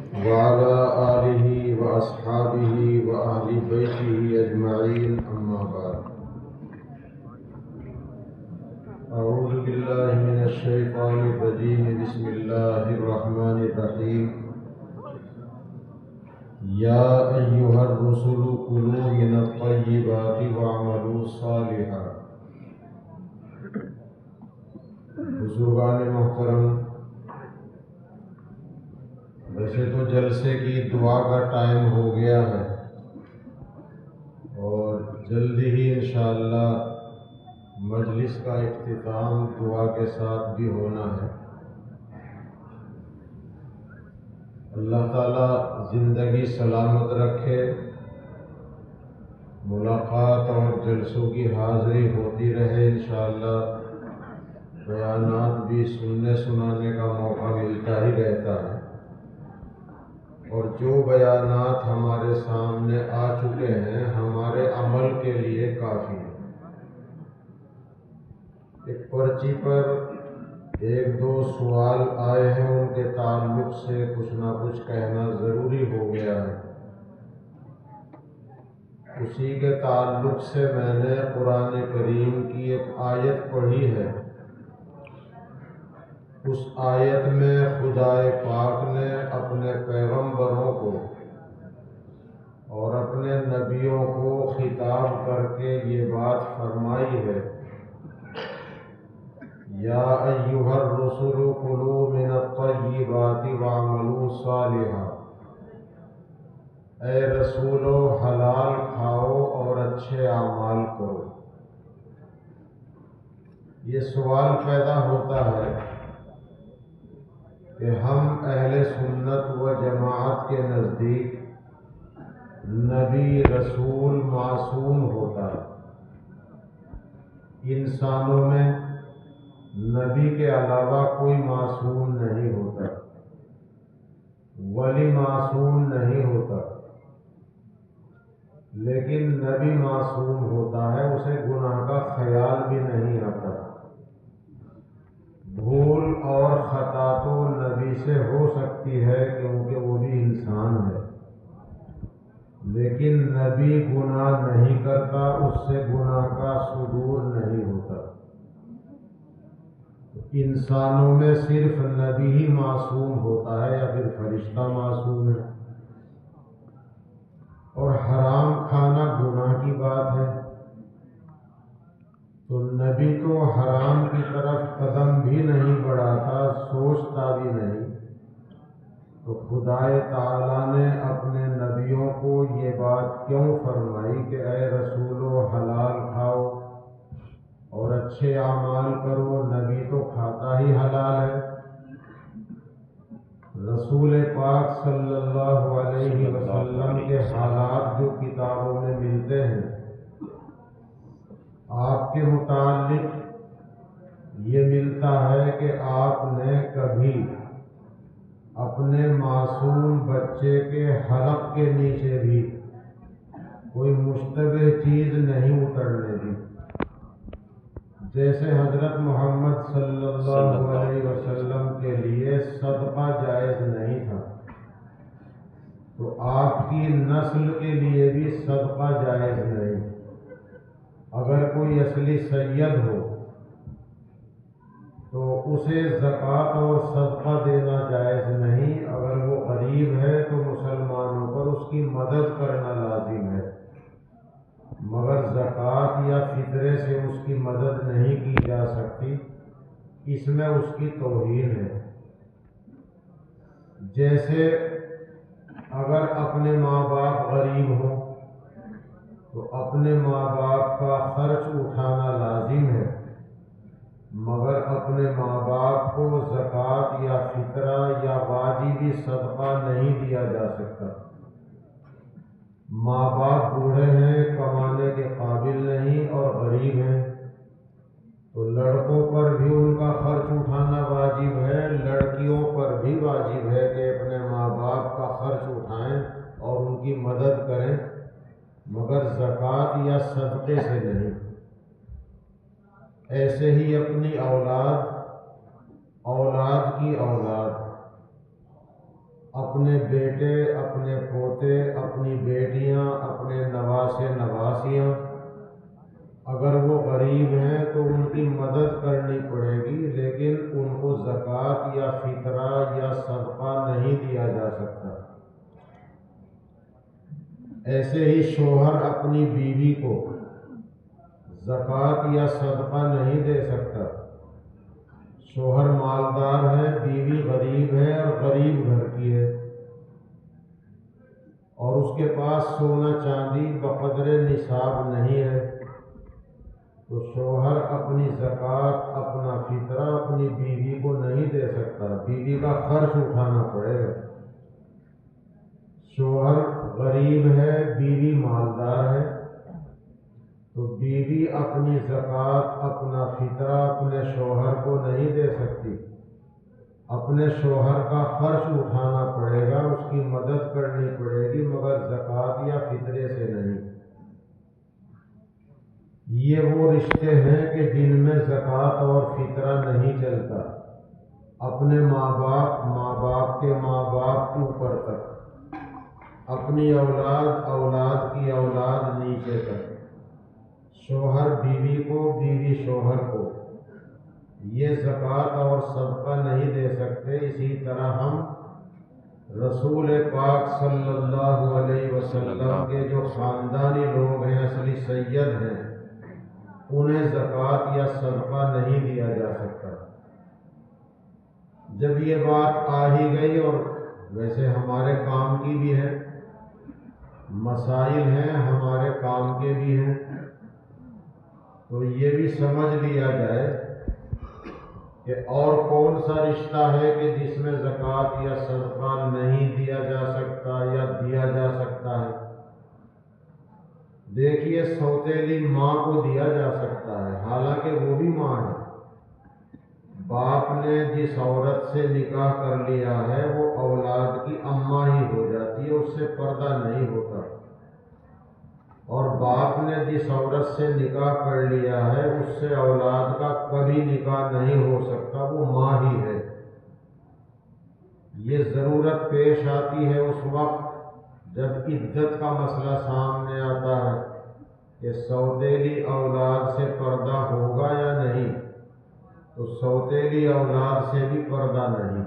وعلى آله وأصحابه وأهل بيته أجمعين أما بعد أعوذ بالله من الشيطان الرجيم بسم الله الرحمن الرحيم يا أيها الرسل كلوا من الطيبات واعملوا صالحا۔ بزرگان محترم، ویسے تو جلسے کی دعا کا ٹائم ہو گیا ہے اور جلدی ہی انشاءاللہ مجلس کا اختتام دعا کے ساتھ بھی ہونا ہے۔ اللہ تعالیٰ زندگی سلامت رکھے، ملاقات اور جلسوں کی حاضری ہوتی رہے، انشاءاللہ بیانات بھی سننے سنانے کا موقع ملتا ہی رہتا ہے، اور جو بیانات ہمارے سامنے آ چکے ہیں ہمارے عمل کے لیے کافی ہیں۔ ایک پرچی پر ایک دو سوال آئے ہیں، ان کے تعلق سے کچھ نہ کچھ کہنا ضروری ہو گیا ہے۔ اسی کے تعلق سے میں نے قرآن کریم کی ایک آیت پڑھی ہے۔ اس آیت میں خدا پاک نے اپنے پیغمبروں کو اور اپنے نبیوں کو خطاب کر کے یہ بات فرمائی ہے، یا ایھا الرسل کلوا من الطیبات واعملوا صالحا۔ اے رسولو، حلال کھاؤ اور اچھے اعمال کرو۔ یہ سوال پیدا ہوتا ہے کہ ہم اہل سنت و جماعت کے نزدیک نبی رسول معصوم ہوتا ہے۔ انسانوں میں نبی کے علاوہ کوئی معصوم نہیں ہوتا، ولی معصوم نہیں ہوتا، لیکن نبی معصوم ہوتا ہے، اسے گناہ کا خیال بھی نہیں آتا۔ بھول اور خطا تو نبی سے ہو سکتی ہے کیونکہ وہ بھی انسان ہے، لیکن نبی گناہ نہیں کرتا، اس سے گناہ کا صدور نہیں ہوتا۔ انسانوں میں صرف نبی ہی معصوم ہوتا ہے یا پھر فرشتہ معصوم ہے۔ اور حرام کھانا گناہ کی بات ہے، تو نبی تو حرام کی طرف قدم بھی نہیں بڑھاتا، سوچتا بھی نہیں، تو خدا تعالیٰ نے اپنے نبیوں کو یہ بات کیوں فرمائی کہ اے رسولو، حلال کھاؤ اور اچھے اعمال کرو؟ نبی تو کھاتا ہی حلال ہے۔ رسول پاک صلی اللہ علیہ وسلم کے حالات جو کتابوں میں ملتے ہیں، آپ کے متعلق یہ ملتا ہے کہ آپ نے کبھی اپنے معصوم بچے کے حلق کے نیچے بھی کوئی مشتبہ چیز نہیں اترنے دی۔ جیسے حضرت محمد صلی اللہ علیہ وسلم کے لیے صدقہ جائز نہیں تھا، تو آپ کی نسل کے لیے بھی صدقہ جائز نہیں۔ اگر کوئی اصلی سید ہو تو اسے زکوٰۃ اور صدقہ دینا جائز نہیں، اگر وہ غریب ہے تو مسلمانوں پر اس کی مدد کرنا لازم ہے، مگر زکوٰۃ یا فطرے سے اس کی مدد نہیں کی جا سکتی، اس میں اس کی توہین ہے۔ جیسے اگر اپنے ماں باپ غریب ہوں تو اپنے ماں باپ کا خرچ اٹھانا لازم ہے، مگر اپنے ماں باپ کو زکوٰۃ یا فطرہ یا واجبی صدقہ نہیں دیا جا سکتا۔ ماں باپ بوڑھے ہیں، کمانے کے قابل نہیں اور غریب ہیں، تو لڑکوں پر بھی ان کا خرچ اٹھانا واجب ہے، لڑکیوں پر بھی واجب ہے کہ اپنے ماں باپ کا خرچ اٹھائیں اور ان کی مدد کریں، مگر زکوٰۃ یا صدقے سے نہیں۔ ایسے ہی اپنی اولاد کی اولاد اپنے بیٹے، اپنے پوتے، اپنی بیٹیاں، اپنے نواسے نواسیاں اگر وہ غریب ہیں تو ان کی مدد کرنی پڑے گی، لیکن ان کو زکوٰۃ یا فطرہ یا صدقہ نہیں دیا جا سکتا۔ ایسے ہی شوہر اپنی بیوی کو زکوٰۃ یا صدقہ نہیں دے سکتا۔ شوہر مالدار ہے، بیوی غریب ہے اور غریب گھر کی ہے، اور اس کے پاس سونا چاندی بقدر نصاب نہیں ہے، تو شوہر اپنی زکوٰۃ، اپنا فطرہ اپنی بیوی کو نہیں دے سکتا، بیوی کا خرچ اٹھانا پڑے گا۔ شوہر غریب ہے، بیوی مالدار ہے، تو بیوی اپنی زکوٰۃ، اپنا فطرہ اپنے شوہر کو نہیں دے سکتی، اپنے شوہر کا خرچ اٹھانا پڑے گا، اس کی مدد کرنی پڑے گی، مگر زکوٰۃ یا فطرے سے نہیں۔ یہ وہ رشتے ہیں کہ جن میں زکوٰۃ اور فطرہ نہیں چلتا، اپنے ماں باپ کے ماں باپ اوپر تک، اپنی اولاد کی اولاد نیچے تک، شوہر بیوی کو، بیوی شوہر کو، یہ زکوٰۃ اور صدقہ نہیں دے سکتے۔ اسی طرح ہم رسول پاک صلی اللہ علیہ وسلم کے جو خاندانی لوگ ہیں، اصلی سید ہیں، انہیں زکوٰۃ یا صدقہ نہیں دیا جا سکتا۔ جب یہ بات آ ہی گئی، اور ویسے ہمارے کام کی بھی ہے، مسائل ہیں ہمارے کام کے بھی ہیں، تو یہ بھی سمجھ لیا جائے کہ اور کون سا رشتہ ہے کہ جس میں زکوٰۃ یا صدقہ نہیں دیا جا سکتا یا دیا جا سکتا ہے۔ دیکھیے، سوتیلی ماں کو دیا جا سکتا ہے، حالانکہ وہ بھی ماں ہے۔ باپ نے جس عورت سے نکاح کر لیا ہے وہ اولاد کی اماں ہی ہو جاتی ہے، اس سے پردہ نہیں ہوتا، اور باپ نے جس عورت سے نکاح کر لیا ہے اس سے اولاد کا کبھی نکاح نہیں ہو سکتا، وہ ماں ہی ہے۔ یہ ضرورت پیش آتی ہے اس وقت جب عدت کا مسئلہ سامنے آتا ہے کہ سوتیلی اولاد سے پردہ ہوگا یا نہیں، تو سوتیلی اولاد سے بھی پردہ نہیں۔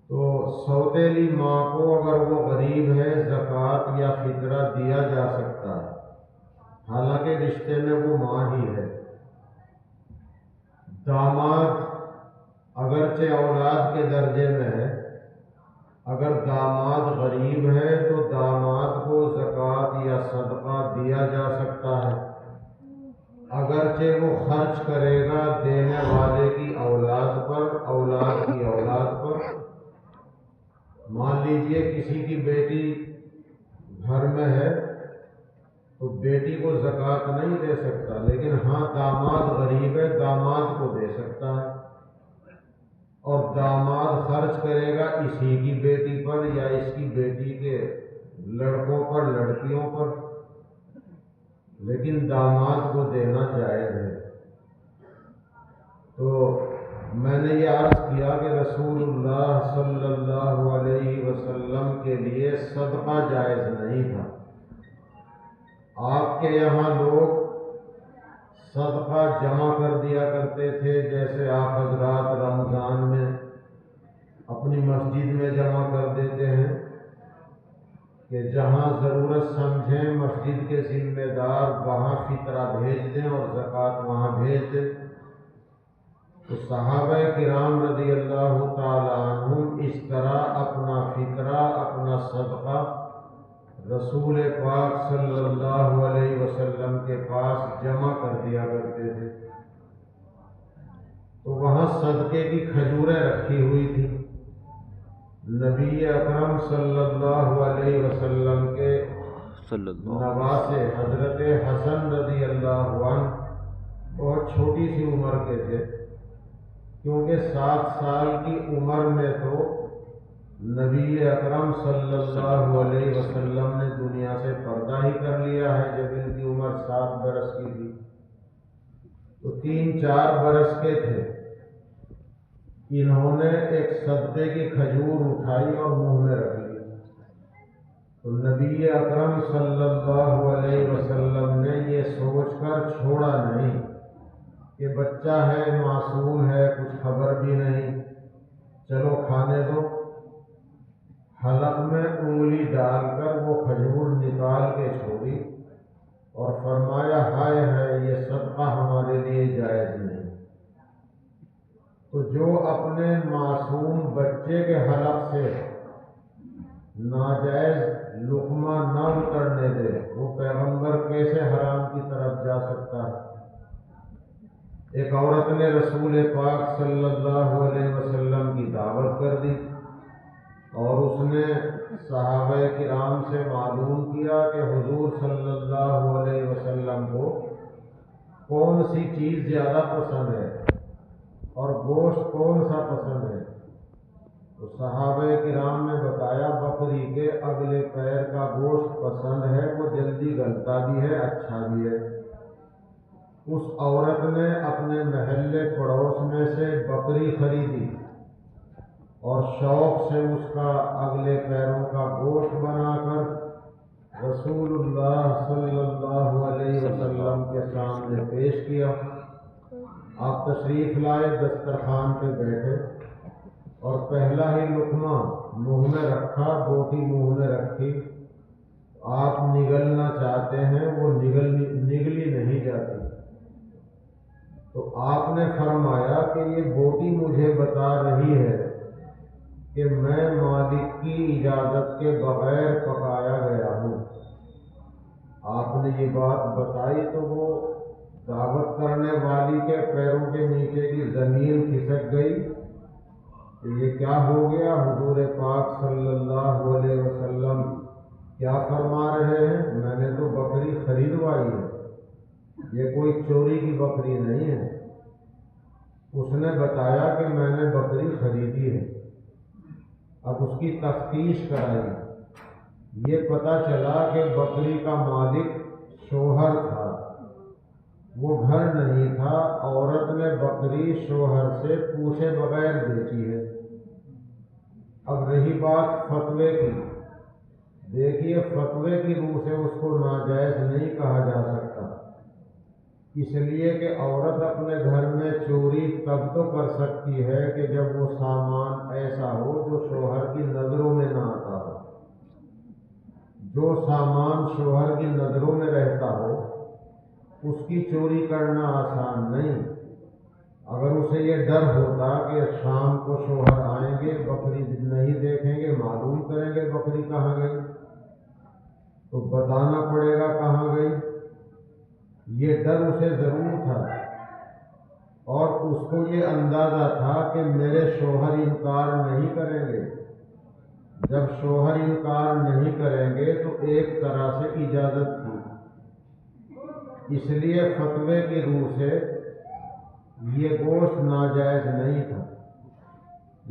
تو سوتیلی ماں کو اگر وہ غریب ہے زکوٰۃ یا فطرہ دیا جا سکتا ہے، حالانکہ رشتے میں وہ ماں ہی ہے۔ داماد اگرچہ اولاد کے درجے میں ہے، اگر داماد غریب ہے تو داماد کو زکوٰۃ یا صدقہ دیا جا سکتا ہے، اگرچہ وہ خرچ کرے گا دینے والے کی اولاد پر، اولاد کی اولاد پر۔ مان لیجئے کسی کی بیٹی گھر میں ہے تو بیٹی کو زکوٰۃ نہیں دے سکتا، لیکن ہاں داماد غریب ہے، داماد کو دے سکتا ہے، اور داماد خرچ کرے گا اسی کی بیٹی پر یا اس کی بیٹی کے لڑکوں پر، لڑکیوں پر، لیکن داماد کو دینا جائز ہے۔ تو میں نے یہ عرض کیا کہ رسول اللہ صلی اللہ علیہ وسلم کے لیے صدقہ جائز نہیں تھا۔ آپ کے یہاں لوگ صدقہ جمع کر دیا کرتے تھے، جیسے آپ حضرات رمضان میں اپنی مسجد میں جمع کر دیتے ہیں کہ جہاں ضرورت سمجھیں مسجد کے ذمہ دار وہاں فطرہ بھیج دیں اور زکوٰۃ وہاں بھیج دیں۔ تو صحابہ کرام رضی اللہ تعالی عنہم اس طرح اپنا فطرہ، اپنا صدقہ رسول پاک صلی اللہ علیہ وسلم کے پاس جمع کر دیا کرتے تھے۔ تو وہاں صدقے کی کھجوریں رکھی ہوئی تھی۔ نبی اکرم صلی اللہ علیہ وسلم کے نواسے حضرت حسن رضی اللہ عنہ بہت چھوٹی سی عمر کے تھے، کیونکہ 7 سال کی عمر میں تو نبی اکرم صلی اللہ علیہ وسلم نے دنیا سے پردہ ہی کر لیا ہے جب ان کی عمر 7 برس کی تھی، تو 3-4 برس کے تھے۔ انہوں نے ایک صدقے کی کھجور اٹھائی اور منہ میں رکھ لی، تو نبی اکرم صلی اللہ علیہ وسلم نے یہ سوچ کر چھوڑا نہیں کہ بچہ ہے، معصوم ہے، کچھ خبر بھی نہیں، چلو کھانے دو۔ حلق میں انگلی ڈال کر وہ کھجور نکال کے چھوڑی اور فرمایا ہائے ہائے، یہ صدقہ ہمارے لیے جائز نہیں۔ تو جو اپنے معصوم بچے کے حلق سے ناجائز لقمہ نہ اترنے دے، وہ پیغمبر کیسے حرام کی طرف جا سکتا ہے؟ ایک عورت نے رسول پاک صلی اللہ علیہ وسلم کی دعوت کر دی اور اس نے صحابہ کرام سے معلوم کیا کہ حضور صلی اللہ علیہ وسلم کو کون سی چیز زیادہ پسند ہے اور گوشت کون سا پسند ہے۔ تو صحابہ کرام نے بتایا بکری کے اگلے پیر کا گوشت پسند ہے، وہ جلدی گلتا بھی ہے، اچھا بھی ہے۔ اس عورت نے اپنے محلے پڑوس میں سے بکری خریدی اور شوق سے اس کا اگلے پیروں کا گوشت بنا کر رسول اللہ صلی اللہ علیہ وسلم کے سامنے پیش کیا۔ آپ تشریف لائے، دسترخوان پہ بیٹھے اور پہلا ہی لقمہ منہ میں رکھا، بوٹی منہ میں رکھی، آپ نگلنا چاہتے ہیں، وہ نگلی نہیں جاتی۔ تو آپ نے فرمایا کہ یہ بوٹی مجھے بتا رہی ہے کہ میں مالک کی اجازت کے بغیر پکایا گیا ہوں۔ آپ نے یہ بات بتائی تو وہ دعوت کرنے والی کے پیروں کے نیچے کی زمین کھسک گئی کہ یہ کیا ہو گیا؟ حضور پاک صلی اللہ علیہ وسلم کیا فرما رہے ہیں؟ میں نے تو بکری خریدوائی ہے، یہ کوئی چوری کی بکری نہیں ہے۔ اس نے بتایا کہ میں نے بکری خریدی ہے۔ اب اس کی تفتیش کرائی، یہ پتہ چلا کہ بکری کا مالک شوہر تھا، وہ گھر نہیں تھا، عورت نے بکری شوہر سے پوچھے بغیر بیچی ہے۔ اب رہی بات فتوے کی، دیکھیے فتوے کی روح سے اس کو ناجائز نہیں کہا جا سکتا، اس لیے کہ عورت اپنے گھر میں چوری تب تو کر سکتی ہے کہ جب وہ سامان ایسا ہو جو شوہر کی نظروں میں نہ آتا ہو۔ جو سامان شوہر کی نظروں میں رہتا ہو اس کی چوری کرنا آسان نہیں۔ اگر اسے یہ ڈر ہوتا کہ شام کو شوہر آئیں گے، بکری نہیں دیکھیں گے، معلوم کریں گے بکری کہاں گئی، تو بتانا پڑے گا کہاں گئی، یہ ڈر اسے ضرور تھا۔ اور اس کو یہ اندازہ تھا کہ میرے شوہر انکار نہیں کریں گے، جب شوہر انکار نہیں کریں گے تو ایک طرح سے اجازت تھی، اس لیے فتوے کی روح سے یہ گوشت ناجائز نہیں تھا۔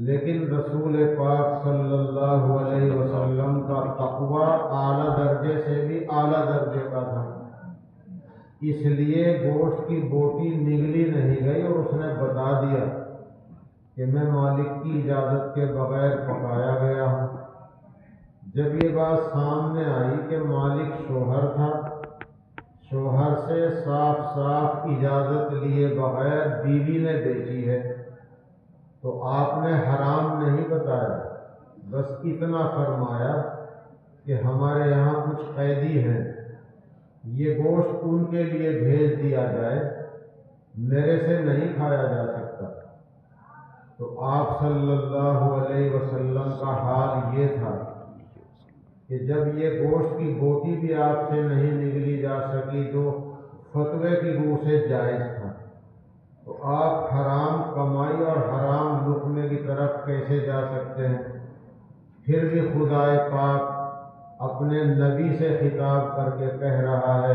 لیکن رسول پاک صلی اللہ علیہ وسلم کا تقویٰ اعلیٰ درجے سے بھی اعلیٰ درجے کا تھا، اس لیے گوشت کی بوٹی نگلی نہیں گئی اور اس نے بتا دیا کہ میں مالک کی اجازت کے بغیر پکایا گیا ہوں۔ جب یہ بات سامنے آئی کہ مالک شوہر تھا، شوہر سے صاف صاف اجازت لیے بغیر بیوی نے بیچی ہے، تو آپ نے حرام نہیں بتایا، بس اتنا فرمایا کہ ہمارے یہاں کچھ قیدی ہیں، یہ گوشت ان کے لیے بھیج دیا جائے، میرے سے نہیں کھایا جا سکتا۔ تو آپ صلی اللہ علیہ وسلم کا حال یہ تھا کہ جب یہ گوشت کی بوٹی بھی آپ سے نہیں نگلی جا سکی جو فتوے کی روح سے جائز تھا، تو آپ حرام کمائی اور حرام لقمے کی طرف کیسے جا سکتے ہیں؟ پھر بھی خدائے پاک اپنے نبی سے خطاب کر کے کہہ رہا ہے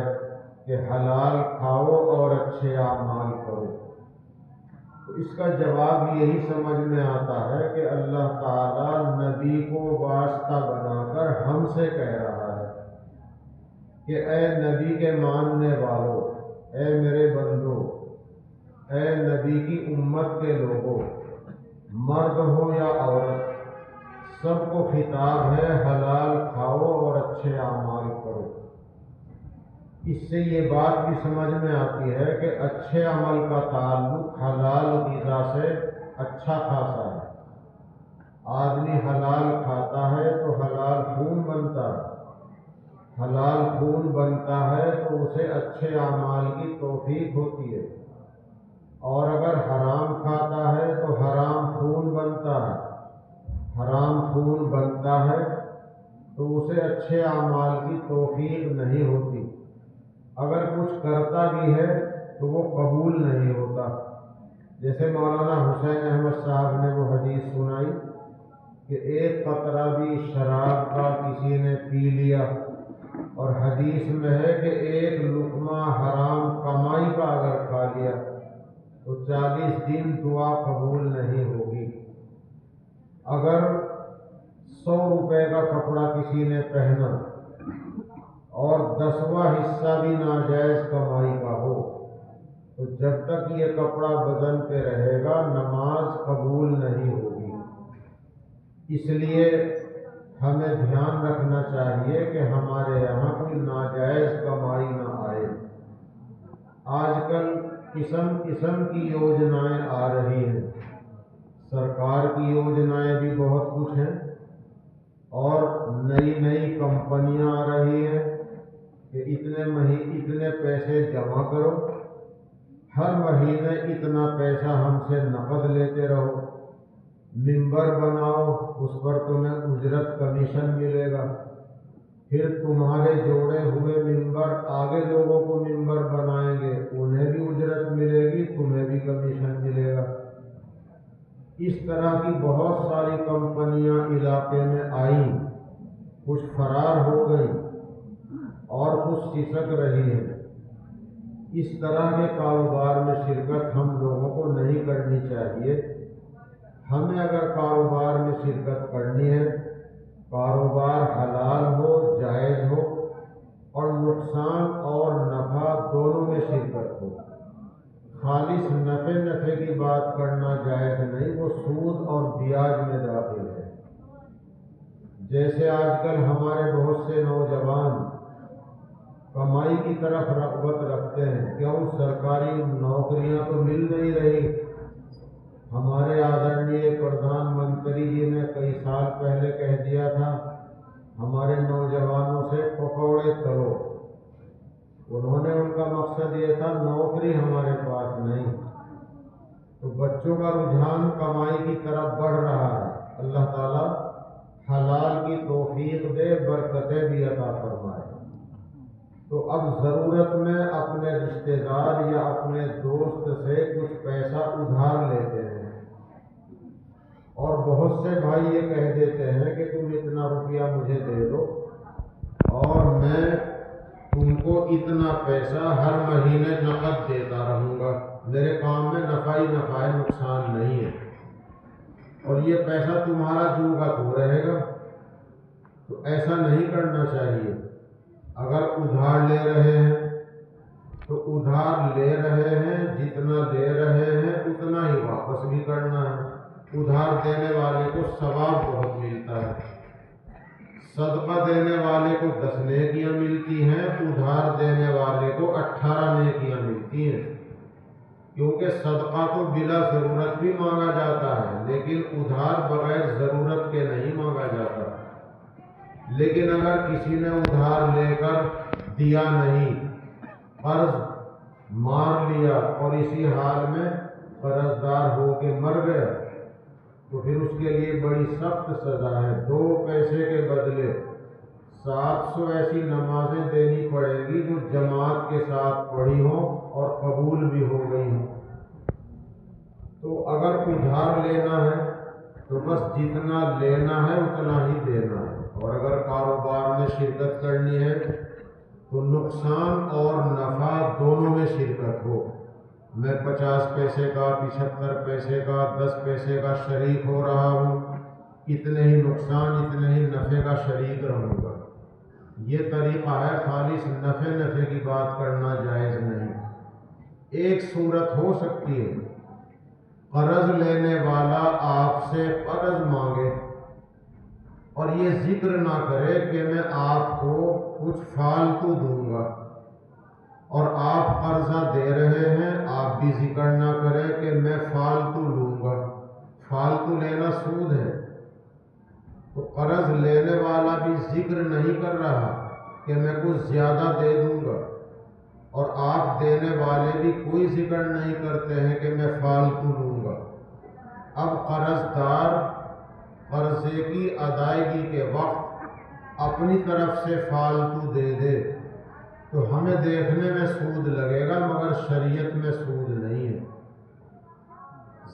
کہ حلال کھاؤ اور اچھے اعمال کرو۔ تو اس کا جواب یہی سمجھ میں آتا ہے کہ اللہ تعالیٰ نبی کو واسطہ بنا کر ہم سے کہہ رہا ہے کہ اے نبی کے ماننے والوں، اے میرے بندو، اے نبی کی امت کے لوگوں، مرد ہو یا عورت، سب کو خطاب ہے حلال کھاؤ اور اچھے اعمال کرو۔ اس سے یہ بات بھی سمجھ میں آتی ہے کہ اچھے عمل کا تعلق حلال غذا سے اچھا خاصا ہے۔ آدمی حلال کھاتا ہے تو حلال خون بنتا ہے، حلال خون بنتا ہے تو اسے اچھے اعمال کی توفیق ہوتی ہے، اور اگر حرام کھاتا ہے تو حرام خون بنتا ہے، حرام خون بنتا ہے تو اسے اچھے اعمال کی توفیق نہیں ہوتی، اگر کچھ کرتا بھی ہے تو وہ قبول نہیں ہوتا۔ جیسے مولانا حسین احمد صاحب نے وہ حدیث سنائی کہ ایک قطرہ بھی شراب کا کسی نے پی لیا، اور حدیث میں ہے کہ ایک لقمہ حرام کمائی کا اگر کھا لیا تو 40 دن دعا قبول نہیں ہوگی۔ اگر 100 روپے کا کپڑا کسی نے پہنا اور 10واں حصہ بھی ناجائز کمائی کا ہو تو جب تک یہ کپڑا بدن پہ رہے گا نماز قبول نہیں ہوگی۔ اس لیے ہمیں دھیان رکھنا چاہیے کہ ہمارے یہاں کوئی ناجائز کمائی نہ آئے۔ آج کل قسم قسم کی یوجنائیں آ رہی ہیں، سرکار کی یوجنائیں بھی بہت کچھ ہیں، اور نئی نئی کمپنیاں آ رہی ہیں کہ اتنے پیسے جمع کرو، ہر مہینے اتنا پیسہ ہم سے نقد لیتے رہو، ممبر بناؤ، اس پر تمہیں اجرت کمیشن ملے گا، پھر تمہارے جوڑے ہوئے ممبر آگے لوگوں کو ممبر بنائیں گے، انہیں بھی اجرت ملے گی، تمہیں بھی کمیشن ملے گا۔ اس طرح کی بہت ساری کمپنیاں علاقے میں آئیں، کچھ فرار ہو گئی اور کچھ سسک رہی ہیں۔ اس طرح کے کاروبار میں شرکت ہم لوگوں کو نہیں کرنی چاہیے۔ ہمیں اگر کاروبار میں شرکت کرنی ہے، کاروبار حلال ہو، جائز ہو، اور نقصان اور نفع دونوں میں شرکت ہو۔ خالص نفع کی بات کرنا جائز نہیں، وہ سود اور بیاج میں داخل ہے۔ جیسے آج کل ہمارے بہت سے نوجوان کمائی کی طرف رغبت رکھتے ہیں، کیوں؟ سرکاری نوکریاں تو مل نہیں رہی۔ ہمارے آدرنیہ پردھان منتری جی نے کئی سال پہلے کہہ دیا تھا ہمارے نوجوانوں سے پکوڑے تلو۔ انہوں نے ان کا مقصد یہ تھا نوکری ہمارے پاس نہیں، تو بچوں کا رجحان کمائی کی طرف بڑھ رہا ہے۔ اللہ تعالیٰ حلال کی توفیق دے، برکتیں بھی عطا فرمائے۔ تو اب ضرورت میں اپنے رشتہ دار یا اپنے دوست سے کچھ پیسہ ادھار لیتے ہیں، اور بہت سے بھائی یہ کہہ دیتے ہیں کہ تم اتنا روپیہ مجھے دے دو اور میں تم کو اتنا پیسہ ہر مہینے نقد دیتا رہوں گا، میرے کام میں نفع ہی نفع ہے، نقصان نہیں ہے، اور یہ پیسہ تمہارا جو کا تو رہے گا۔ تو ایسا نہیں کرنا چاہیے۔ اگر ادھار لے رہے ہیں تو ادھار لے رہے ہیں، جتنا لے رہے ہیں اتنا ہی واپس بھی کرنا ہے۔ ادھار دینے والے کو ثواب بہت ملتا ہے، صدقہ دینے والے کو 10 نیکیاں ملتی ہیں، ادھار دینے والے کو 18 نیکیاں ملتی ہیں، کیونکہ صدقہ تو بلا ضرورت بھی مانگا جاتا ہے، لیکن ادھار بغیر ضرورت کے نہیں مانگا جاتا۔ لیکن اگر کسی نے ادھار لے کر دیا نہیں، قرض مار لیا اور اسی حال میں قرض دار ہو کے مر گیا، تو پھر اس کے لیے بڑی سخت سزا ہے۔ 2 پیسے کے بدلے 700 ایسی نمازیں دینی پڑے گی جو جماعت کے ساتھ پڑھی ہوں اور قبول بھی ہو گئی ہوں۔ تو اگر ادھار لینا ہے تو بس جتنا لینا ہے اتنا ہی دینا ہے، اور اگر کاروبار میں شرکت کرنی ہے تو نقصان اور نفع دونوں میں شرکت ہو۔ میں 50 پیسے کا، 75 پیسے کا، 10 پیسے کا شریک ہو رہا ہوں، اتنے ہی نقصان اتنے ہی نفع کا شریک رہوں گا۔ یہ طریقہ ہے، خالص نفع کی بات کرنا جائز نہیں۔ ایک صورت ہو سکتی ہے، قرض لینے والا آپ سے قرض مانگے اور یہ ذکر نہ کرے کہ میں آپ کو کچھ فالتو دوں گا، اور آپ قرضہ دے رہے ہیں آپ بھی ذکر نہ کریں کہ میں فالتو لوں گا۔ فالتو لینا سود ہے، تو قرض لینے والا بھی ذکر نہیں کر رہا کہ میں کچھ زیادہ دے دوں گا، اور آپ دینے والے بھی کوئی ذکر نہیں کرتے ہیں کہ میں فالتو لوں گا۔ اب قرض دار قرضے کی ادائیگی کے وقت اپنی طرف سے فالتو دے دے تو ہمیں دیکھنے میں سود لگے گا، مگر شریعت میں سود نہیں ہے۔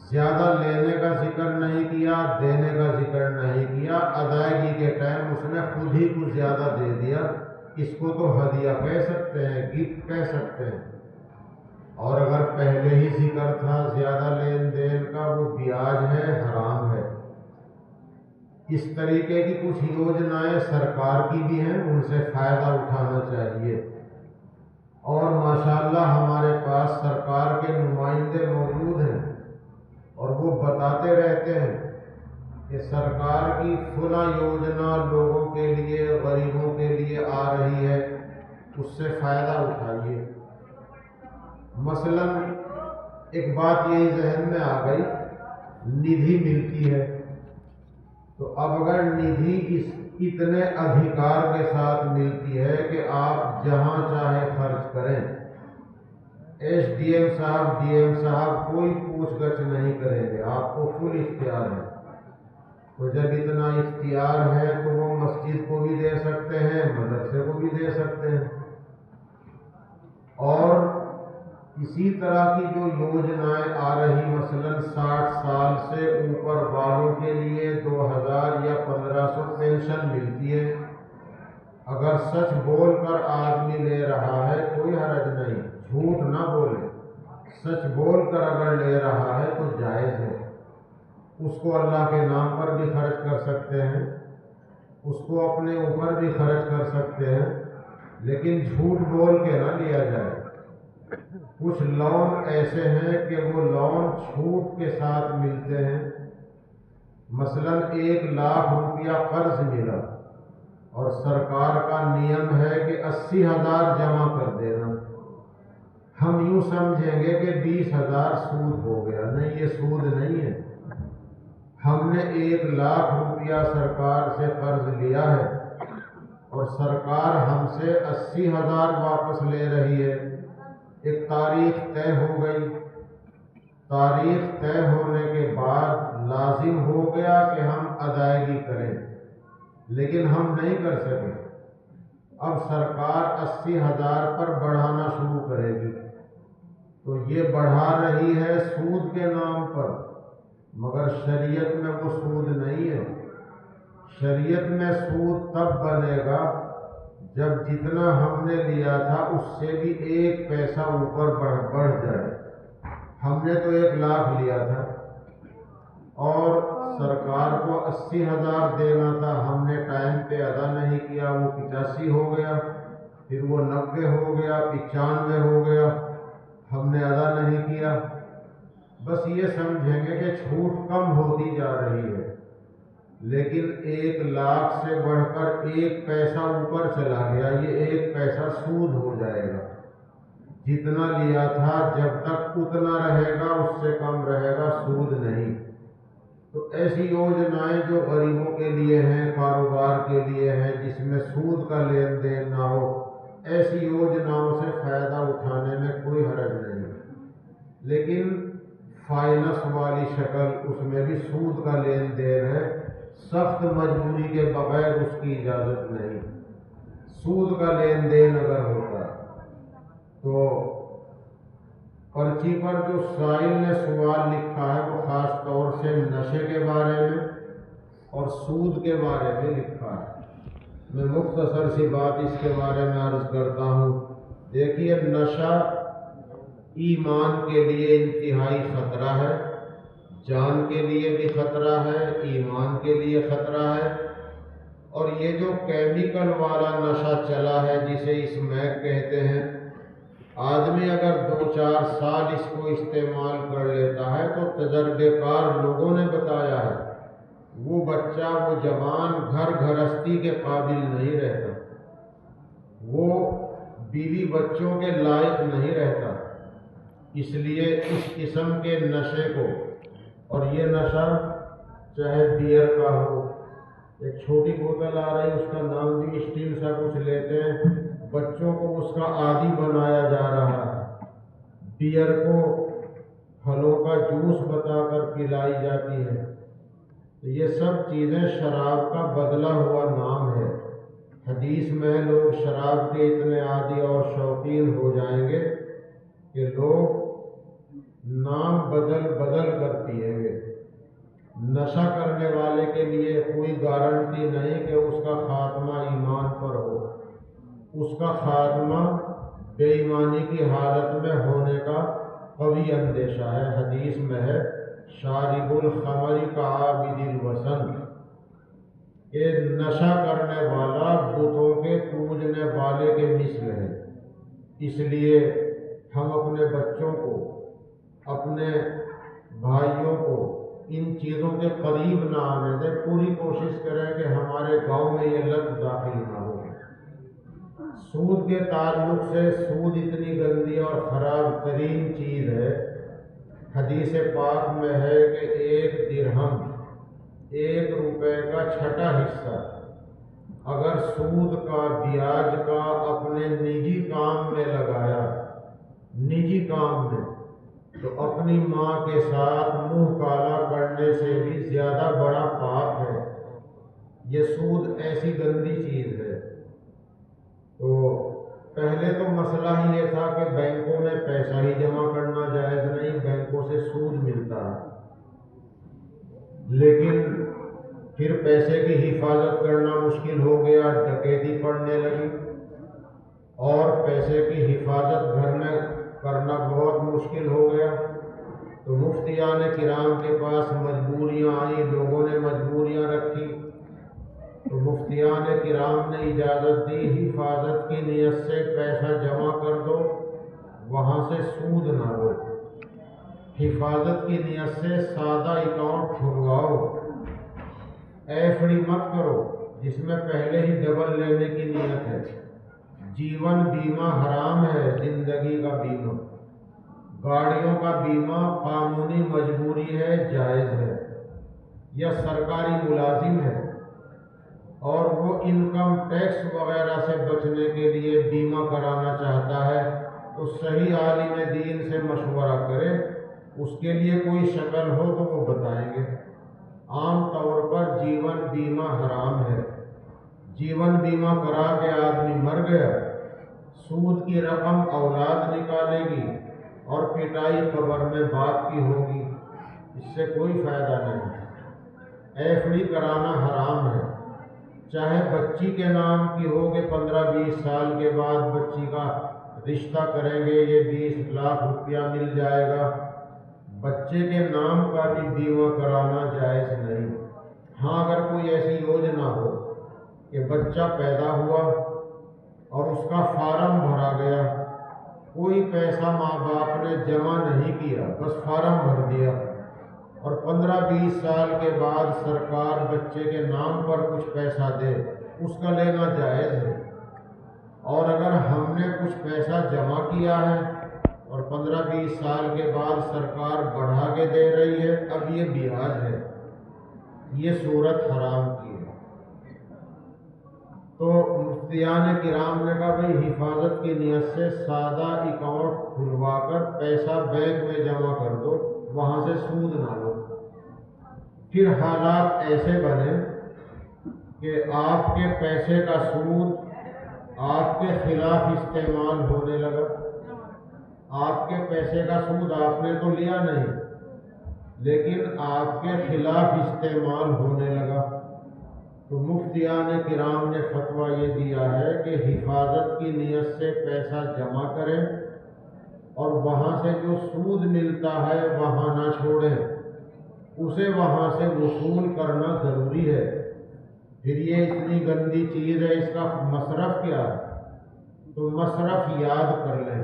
زیادہ لینے کا ذکر نہیں کیا، دینے کا ذکر نہیں کیا، ادائیگی کے ٹائم اس نے خود ہی کچھ زیادہ دے دیا، اس کو تو ہدیہ کہہ سکتے ہیں، گفٹ کہہ سکتے ہیں۔ اور اگر پہلے ہی ذکر تھا زیادہ لین دین کا، وہ بیاج ہے، حرام ہے۔ اس طریقے کی کچھ یوجنائیں سرکار کی بھی ہیں، ان سے فائدہ اٹھانا چاہیے۔ اور ماشاءاللہ ہمارے پاس سرکار کے نمائندے موجود ہیں، اور وہ بتاتے رہتے ہیں کہ سرکار کی فلاں یوجنا لوگوں کے لیے، غریبوں کے لیے آ رہی ہے، اس سے فائدہ اٹھائیے۔ مثلا ایک بات یہی ذہن میں آ گئی، ندھی ملتی ہے، تو اب اگر ندھی اتنے ادھیکار کے ساتھ ملتی ہے کہ آپ جہاں چاہے خرچ کریں، ایس ڈی ایم صاحب، ڈی ایم صاحب کوئی پوچھ گچھ نہیں کریں گے، آپ کو فل اختیار ہے، تو جب اتنا اختیار ہے تو وہ مسجد کو بھی دے سکتے ہیں، مدرسے کو بھی دے سکتے ہیں۔ اور اسی طرح کی جو یوجنائیں آ رہی، مثلا 60 سال سے اوپر والوں کے لیے 2000 یا 1500 پینشن ملتی ہے، اگر سچ بول کر آدمی لے رہا ہے کوئی حرج نہیں، جھوٹ نہ بولے، سچ بول کر اگر لے رہا ہے تو جائز ہے۔ اس کو اللہ کے نام پر بھی خرچ کر سکتے ہیں، اس کو اپنے اوپر بھی خرچ کر سکتے ہیں، لیکن جھوٹ بول کے نہ لیا جائے۔ کچھ لون ایسے ہیں کہ وہ لون چھوٹ کے ساتھ ملتے ہیں، مثلا 1 لاکھ روپیہ قرض ملا اور سرکار کا نیم ہے کہ 80,000 جمع کر دینا، ہم یوں سمجھیں گے کہ 20,000 سود ہو گیا، نہیں، یہ سود نہیں ہے۔ ہم نے 1 لاکھ روپیہ سرکار سے قرض لیا ہے اور سرکار ہم سے 80,000 واپس لے رہی ہے، ایک تاریخ طے ہو گئی، تاریخ طے ہونے کے بعد لازم ہو گیا کہ ہم ادائیگی کریں، لیکن ہم نہیں کر سکے۔ اب سرکار 80,000 پر بڑھانا شروع کرے گی، تو یہ بڑھا رہی ہے سود کے نام پر، مگر شریعت میں وہ سود نہیں ہے۔ شریعت میں سود تب بنے گا جب جتنا ہم نے لیا تھا اس سے بھی 1 پیسہ اوپر بڑھ جائے۔ ہم نے تو 1 لاکھ لیا تھا اور سرکار کو 80,000 دینا تھا، ہم نے ٹائم پہ ادا نہیں کیا، وہ 85 ہو گیا، پھر وہ 90 ہو گیا، 95 ہو گیا، ہم نے ادا نہیں کیا۔ بس یہ سمجھیں گے کہ چھوٹ کم ہوتی جا رہی ہے، لیکن 1 لاکھ سے بڑھ کر 1 پیسہ اوپر چلا گیا، یہ 1 پیسہ سود ہو جائے گا۔ جتنا لیا تھا جب تک اتنا رہے گا، اس سے کم رہے گا، سود نہیں۔ تو ایسی یوجنائیں جو غریبوں کے لیے ہیں، کاروبار کے لیے ہیں، جس میں سود کا لین دین نہ ہو، ایسی یوجناؤں سے فائدہ اٹھانے میں کوئی حرج نہیں، لیکن فائننس والی شکل، اس میں بھی سود کا لین دین ہے، سخت مجبوری کے بغیر اس کی اجازت نہیں۔ سود کا لین دین اگر ہوتا تو پرچی پر جو سائل نے سوال لکھا ہے وہ خاص طور سے نشے کے بارے میں اور سود کے بارے میں لکھا ہے۔ میں مختصر سی بات اس کے بارے میں عرض کرتا ہوں۔ دیکھیے، نشہ ایمان کے لیے انتہائی خطرہ ہے، جان کے لیے بھی خطرہ ہے، ایمان کے لیے خطرہ ہے، اور یہ جو کیمیکل والا نشہ چلا ہے جسے اسمیک کہتے ہیں، آدمی اگر 2-4 سال اس کو استعمال کر لیتا ہے تو تجربے کار لوگوں نے بتایا ہے وہ بچہ، وہ جوان گھر گھرستی کے قابل نہیں رہتا، وہ بیوی بچوں کے لائق نہیں رہتا۔ اس لیے اس قسم کے نشے کو، اور یہ نشہ چاہے بیئر کا ہو، ایک چھوٹی بوتل آ رہی اس کا نام بھی اسٹیل سا کچھ لیتے ہیں، بچوں کو اس کا عادی بنایا جا رہا ہے، بیئر کو پھلوں کا جوس بتا کر پلائی جاتی ہے، تو یہ سب چیزیں شراب کا بدلا ہوا نام ہے۔ حدیث میں لوگ شراب کے اتنے عادی اور شوقین ہو جائیں گے کہ لوگ نام بدل بدل کر پیئیں گے۔ نشہ کرنے والے کے لیے کوئی گارنٹی نہیں کہ اس کا خاتمہ ایمان پر ہو، اس کا خاتمہ بے ایمانی کی حالت میں ہونے کا قوی اندیشہ ہے۔ حدیث میں ہے شارب الخمر کعابد الوثن، کہ نشہ کرنے والا بتوں کے پوجنے والے کے مثل ہے۔ اس لیے ہم اپنے بچوں کو، اپنے بھائیوں کو ان چیزوں کے قریب نہ آنے دیں، پوری کوشش کریں کہ ہمارے گاؤں میں یہ لت داخل نہ ہو۔ سود کے تعلق سے، سود اتنی گندی اور خراب ترین چیز ہے، حدیث پاک میں ہے کہ 1 درہم، 1 روپے کا چھٹا حصہ اگر سود کا، بیاج کا اپنے نجی کام میں لگایا، نجی کام میں، تو اپنی ماں کے ساتھ منہ کالا کرنے سے بھی زیادہ بڑا پاپ ہے۔ یہ سود ایسی گندی چیز ہے۔ تو پہلے تو مسئلہ ہی یہ تھا کہ بینکوں میں پیسہ ہی جمع کرنا جائز نہیں، بینکوں سے سود ملتا ہے، لیکن پھر پیسے کی حفاظت کرنا مشکل ہو گیا، ڈکیتی پڑنے لگی، اور پیسے کی حفاظت گھر میں کرنا بہت مشکل ہو گیا، تو مفتیان کرام کے پاس مجبوریاں آئیں، لوگوں نے مجبوریاں رکھی، تو مفتیان کرام نے اجازت دی حفاظت کی نیت سے پیسہ جمع کر دو، وہاں سے سود نہ لو، حفاظت کی نیت سے سادہ اکاؤنٹ کھلواؤ، ایف ڈی مت کرو جس میں پہلے ہی ڈبل لینے کی نیت ہے۔ جیون بیمہ حرام ہے، زندگی کا بیمہ، گاڑیوں کا بیمہ قانونی مجبوری ہے، جائز ہے، یا سرکاری ملازم ہے اور وہ انکم ٹیکس وغیرہ سے بچنے کے لیے بیمہ کرانا چاہتا ہے تو صحیح عالم دین سے مشورہ کرے، اس کے لیے کوئی شکل ہو تو وہ بتائیں گے۔ عام طور پر جیون بیمہ حرام ہے۔ جیون بیمہ کرا کے آدمی مر گیا، سود کی رقم اولاد نکالے گی اور پٹائی قبر میں باپ کی ہوگی، اس سے کوئی فائدہ نہیں۔ ایف ڈی کرانا حرام ہے، چاہے بچی کے نام کی ہو کہ 15-20 سال کے بعد بچی کا رشتہ کریں گے، یہ 20 لاکھ روپیہ مل جائے گا، بچے کے نام کا بھی بیمہ کرانا جائز نہیں۔ ہاں اگر کوئی ایسی یوجنا ہو کہ بچہ پیدا ہوا اور اس کا فارم بھرا گیا، کوئی پیسہ ماں باپ نے جمع نہیں کیا، بس فارم بھر دیا، اور 15-20 سال کے بعد سرکار بچے کے نام پر کچھ پیسہ دے، اس کا لینا جائز ہے۔ اور اگر ہم نے کچھ پیسہ جمع کیا ہے اور 15-20 سال کے بعد سرکار بڑھا کے دے رہی ہے، اب یہ بیاج ہے، یہ صورت حرام کی ہے۔ تو مفتیان کرام نے کہا بھئی حفاظت کی نیت سے سادہ اکاؤنٹ کھلوا کر پیسہ بینک میں جمع کر دو، وہاں سے سود نہ لو۔ پھر حالات ایسے بنے کہ آپ کے پیسے کا سود آپ کے خلاف استعمال ہونے لگا۔ آپ کے پیسے کا سود آپ نے تو لیا نہیں، لیکن آپ کے خلاف استعمال ہونے لگا۔ تو مفتیان کرام نے فتویٰ یہ دیا ہے کہ حفاظت کی نیت سے پیسہ جمع کریں اور وہاں سے جو سود ملتا ہے وہاں نہ چھوڑیں، اسے وہاں سے وصول کرنا ضروری ہے۔ پھر یہ اتنی گندی چیز ہے، اس کا مصرف کیا ہے؟ تو مصرف یاد کر لیں،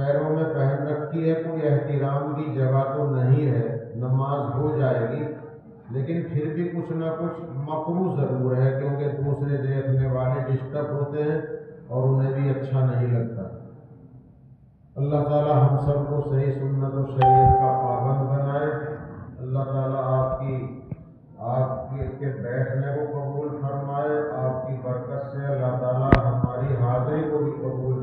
پیروں میں پہن رکھی ہے، کوئی احترام کی جگہ تو نہیں ہے، نماز ہو جائے گی، لیکن پھر بھی کچھ نہ کچھ مکروہ ضرور ہے، کیونکہ دوسرے دیکھنے والے ڈسٹرب ہوتے ہیں اور انہیں بھی اچھا نہیں لگتا۔ اللہ تعالی ہم سب کو صحیح سنت و شریعت کا پابند بنائے۔ اللہ تعالی آپ کے بیٹھنے کو قبول فرمائے، آپ کی برکت سے اللہ تعالی ہماری حاضری کو بھی قبول